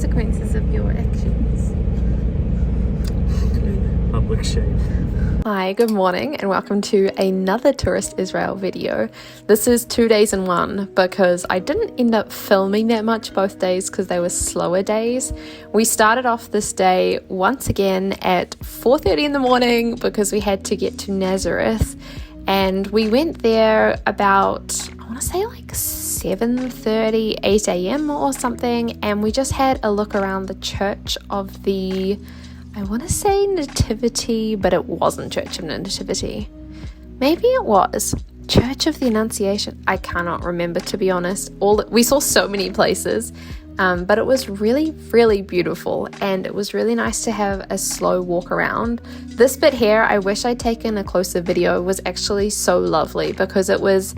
consequences of your actions. Public shame. Hi, good morning and welcome to another Tourist Israel video. This is 2 days in one because I didn't end up filming that much both days because they were slower days. We started off this day once again at 4:30 in the morning because we had to get to Nazareth, and we went there about, I want to say like 7:30, 8 a.m. or something, and we just had a look around the Church of the, I want to say Nativity, but it wasn't Church of the Nativity. Maybe it was Church of the Annunciation. I cannot remember, to be honest. We saw so many places, but it was really, really beautiful, and it was really nice to have a slow walk around. This bit here, I wish I'd taken a closer video, was actually so lovely because it was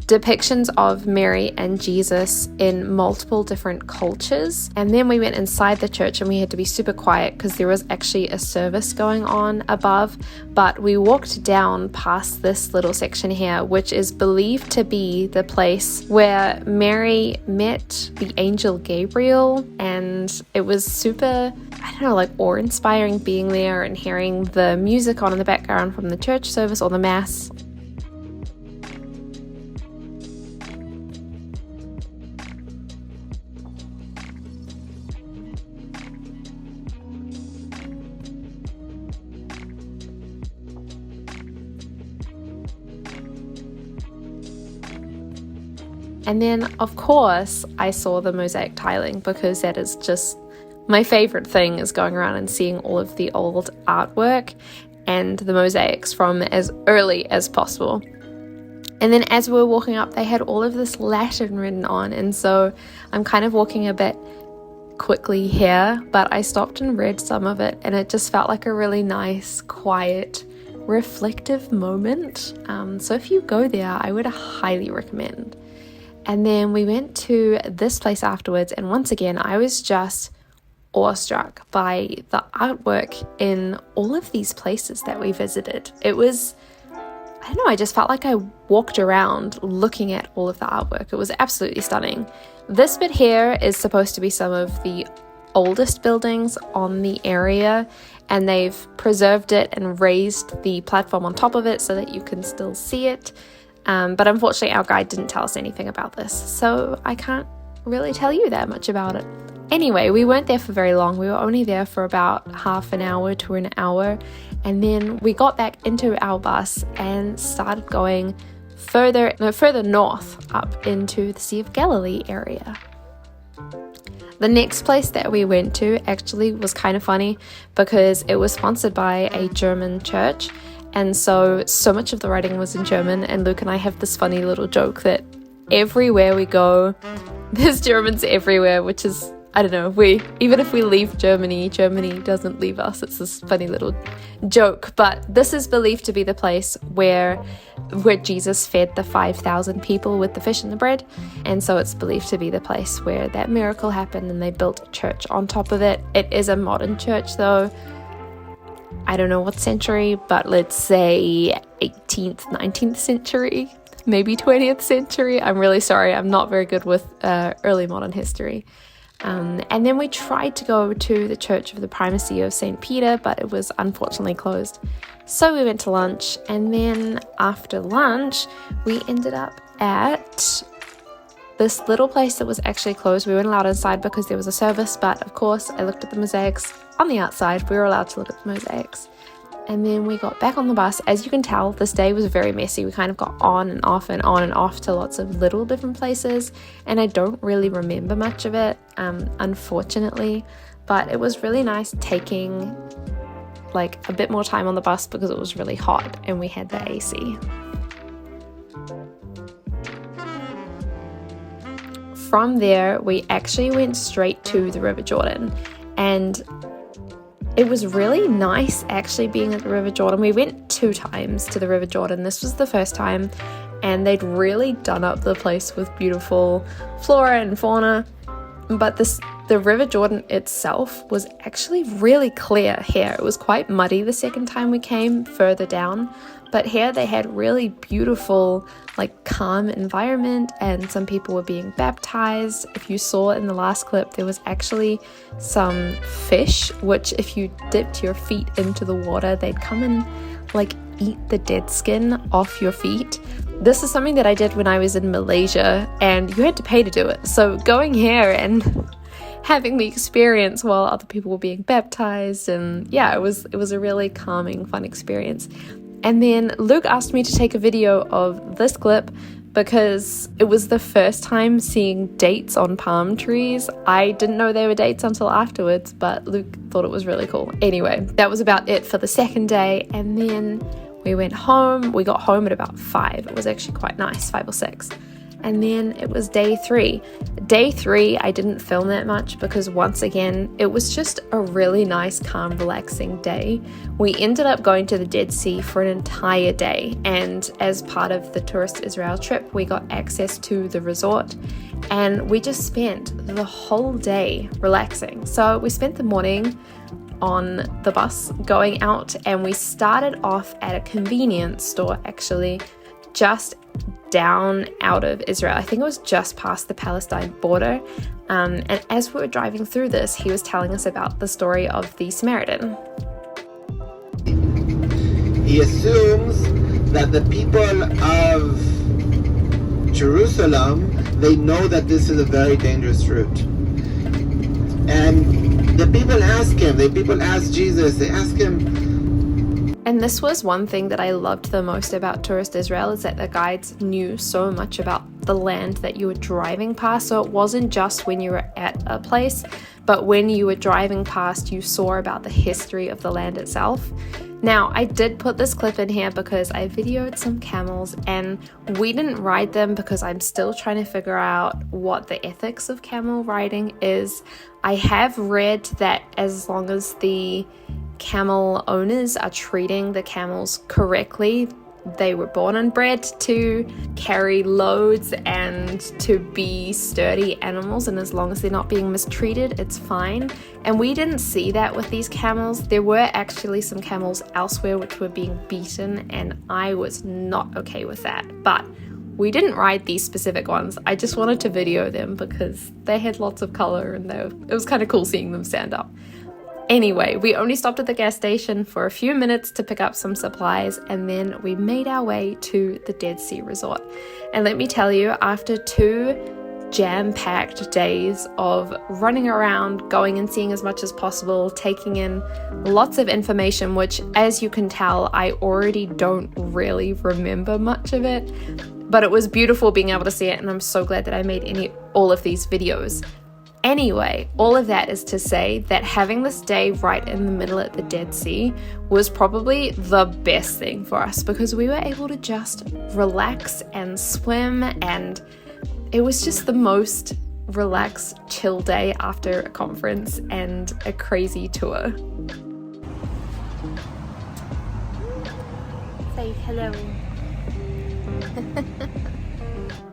depictions of Mary and Jesus in multiple different cultures. And then we went inside the church and we had to be super quiet because there was actually a service going on above. But we walked down past this little section here, which is believed to be the place where Mary met the angel Gabriel. And it was super, I don't know, like awe-inspiring being there and hearing the music on in the background from the church service or the mass. And then, of course, I saw the mosaic tiling because that is just my favorite thing, is going around and seeing all of the old artwork and the mosaics from as early as possible. And then as we were walking up, they had all of this Latin written on, and so I'm kind of walking a bit quickly here, but I stopped and read some of it, and it just felt like a really nice, quiet, reflective moment. So if you go there, I would highly recommend. And then we went to this place afterwards, and once again, I was just awestruck by the artwork in all of these places that we visited. It was, I don't know, I just felt like I walked around looking at all of the artwork. It was absolutely stunning. This bit here is supposed to be some of the oldest buildings on the area, and they've preserved it and raised the platform on top of it so that you can still see it. But unfortunately, our guide didn't tell us anything about this, so I can't really tell you that much about it. Anyway, we weren't there for very long. We were only there for about half an hour to an hour, and then we got back into our bus and started going further north up into the Sea of Galilee area. The next place that we went to actually was kind of funny because it was sponsored by a German church. And so much of the writing was in German, and Luke and I have this funny little joke that everywhere we go, there's Germans everywhere, which is, I don't know, even if we leave Germany doesn't leave us. It's this funny little joke. But this is believed to be the place where Jesus fed the 5,000 people with the fish and the bread. And so it's believed to be the place where that miracle happened, and they built a church on top of it. It is a modern church though. I don't know what century, but let's say 18th, 19th century, maybe 20th century. I'm really sorry, I'm not very good with early modern history. And then we tried to go to the Church of the Primacy of St. Peter, but it was unfortunately closed. So we went to lunch, and then after lunch, we ended up at this little place that was actually closed. We weren't allowed inside because there was a service, but of course I looked at the mosaics on the outside. We were allowed to look at the mosaics. And then we got back on the bus. As you can tell, this day was very messy. We kind of got on and off and on and off to lots of little different places, and I don't really remember much of it, unfortunately, but it was really nice taking like a bit more time on the bus because it was really hot and we had the AC. From there, we actually went straight to the River Jordan, and it was really nice actually being at the River Jordan. We went 2 times to the River Jordan. This was the first time, and they'd really done up the place with beautiful flora and fauna. But this The River Jordan itself was actually really clear here. It was quite muddy the second time we came further down, but here they had really beautiful, like calm environment, and some people were being baptized. If you saw in the last clip, there was actually some fish, which if you dipped your feet into the water, they'd come and like eat the dead skin off your feet. This is something that I did when I was in Malaysia, and you had to pay to do it. So going here and having the experience while other people were being baptized, and yeah, it was a really calming, fun experience. And then Luke asked me to take a video of this clip because it was the first time seeing dates on palm trees. I didn't know they were dates until afterwards, but Luke thought it was really cool. Anyway, that was about it for the second day, and then we went home. We got home at about 5. It was actually quite nice, 5 or 6. And then it was day 3. Day 3, I didn't film that much because once again, it was just a really nice, calm, relaxing day. We ended up going to the Dead Sea for an entire day. And as part of the Tourist Israel trip, we got access to the resort. And we just spent the whole day relaxing. So we spent the morning on the bus going out, and we started off at a convenience store actually just down out of Israel. I think it was just past the Palestine border. And as we were driving through this, he was telling us about the story of the Samaritan. He assumes that the people of Jerusalem, they know that this is a very dangerous route. And the people ask him, ask Jesus, they ask him. And this was one thing that I loved the most about Tourist Israel, is that the guides knew so much about the land that you were driving past. So it wasn't just when you were at a place, but when you were driving past, you saw about the history of the land itself. Now, I did put this clip in here because I videoed some camels, and we didn't ride them because I'm still trying to figure out what the ethics of camel riding is. I have read that as long as the camel owners are treating the camels correctly, they were born and bred to carry loads and to be sturdy animals, and as long as they're not being mistreated, it's fine. And we didn't see that with these camels. There were actually some camels elsewhere which were being beaten, and I was not okay with that. But we didn't ride these specific ones. I just wanted to video them because they had lots of color, and it was kind of cool seeing them stand up. Anyway, we only stopped at the gas station for a few minutes to pick up some supplies, and then we made our way to the Dead Sea Resort. And let me tell you, after 2 jam-packed days of running around, going and seeing as much as possible, taking in lots of information, which as you can tell, I already don't really remember much of it, but it was beautiful being able to see it, and I'm so glad that I made all of these videos. Anyway, all of that is to say that having this day right in the middle at the Dead Sea was probably the best thing for us, because we were able to just relax and swim, and it was just the most relaxed, chill day after a conference and a crazy tour. Say hello.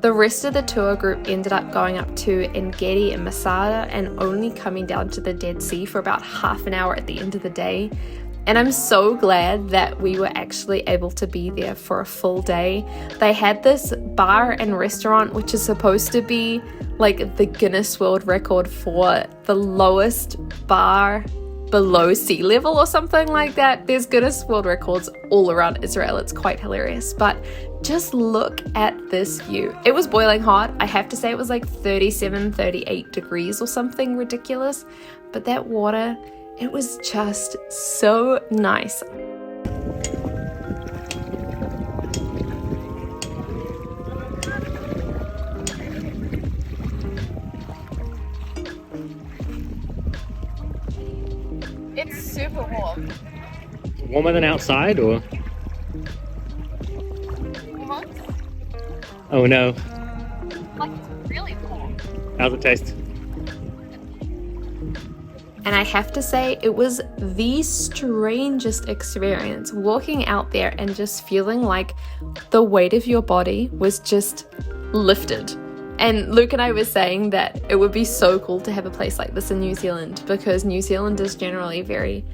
The rest of the tour group ended up going up to En-Gedi and Masada and only coming down to the Dead Sea for about half an hour at the end of the day. And I'm so glad that we were actually able to be there for a full day. They had this bar and restaurant which is supposed to be like the Guinness World Record for the lowest bar below sea level or something like that. There's Guinness World Records all around Israel. It's quite hilarious. But just look at this view. It was boiling hot. I have to say it was like 37, 38 degrees or something ridiculous. But that water, it was just so nice. It's super warm. Warmer than outside, or? What? Oh no. Like, it's really warm. How's it taste? And I have to say, it was the strangest experience walking out there and just feeling like the weight of your body was just lifted. And Luke and I were saying that it would be so cool to have a place like this in New Zealand, because New Zealand is generally very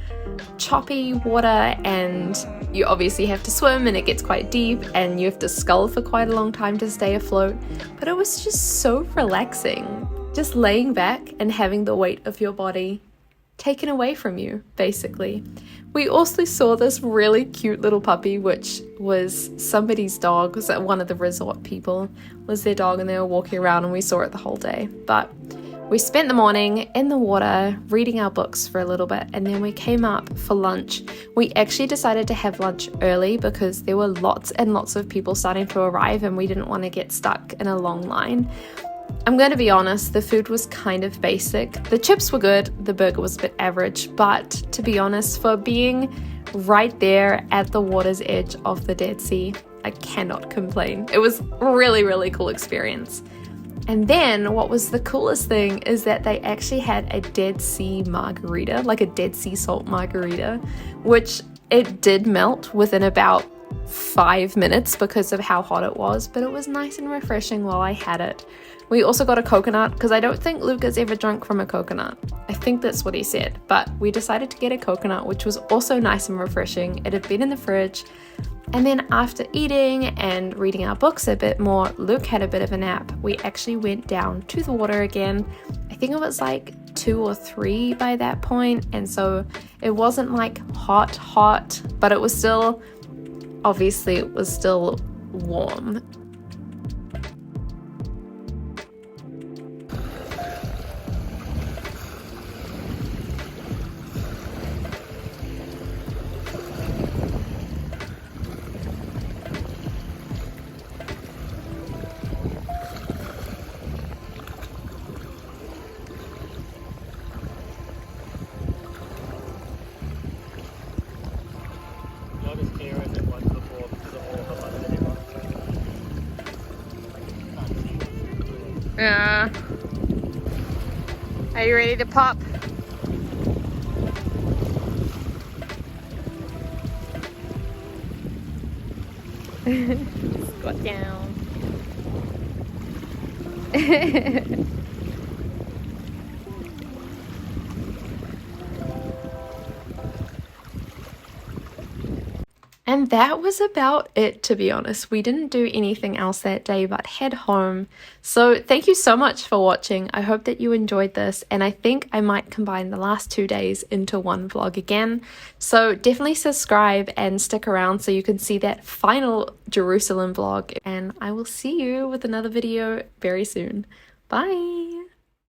choppy water, and you obviously have to swim and it gets quite deep and you have to scull for quite a long time to stay afloat. But it was just so relaxing, just laying back and having the weight of your body taken away from you, basically. We also saw this really cute little puppy, which was somebody's dog. Was that one of the resort people was their dog, and they were walking around and we saw it the whole day. But we spent the morning in the water reading our books for a little bit, and then we came up for lunch. We actually decided to have lunch early because there were lots and lots of people starting to arrive and we didn't want to get stuck in a long line. I'm going to be honest, the food was kind of basic. The chips were good, the burger was a bit average, but to be honest, for being right there at the water's edge of the Dead Sea, I cannot complain. It was a really, really cool experience. And then what was the coolest thing is that they actually had a Dead Sea margarita, like a Dead Sea salt margarita, which it did melt within about 5 minutes because of how hot it was, but it was nice and refreshing while I had it. We also got a coconut because I don't think Luke has ever drunk from a coconut. I think that's what he said, but we decided to get a coconut, which was also nice and refreshing. It had been in the fridge. And then after eating and reading our books a bit more, Luke had a bit of a nap. We actually went down to the water again. I think it was like 2 or 3 by that point, and so it wasn't like hot, but it was still, obviously it was still warm. Yeah. Are you ready to pop? Squat down. And that was about it, to be honest. We didn't do anything else that day but head home. So thank you so much for watching. I hope that you enjoyed this, and I think I might combine the last 2 days into one vlog again. So definitely subscribe and stick around so you can see that final Jerusalem vlog, and I will see you with another video very soon. Bye!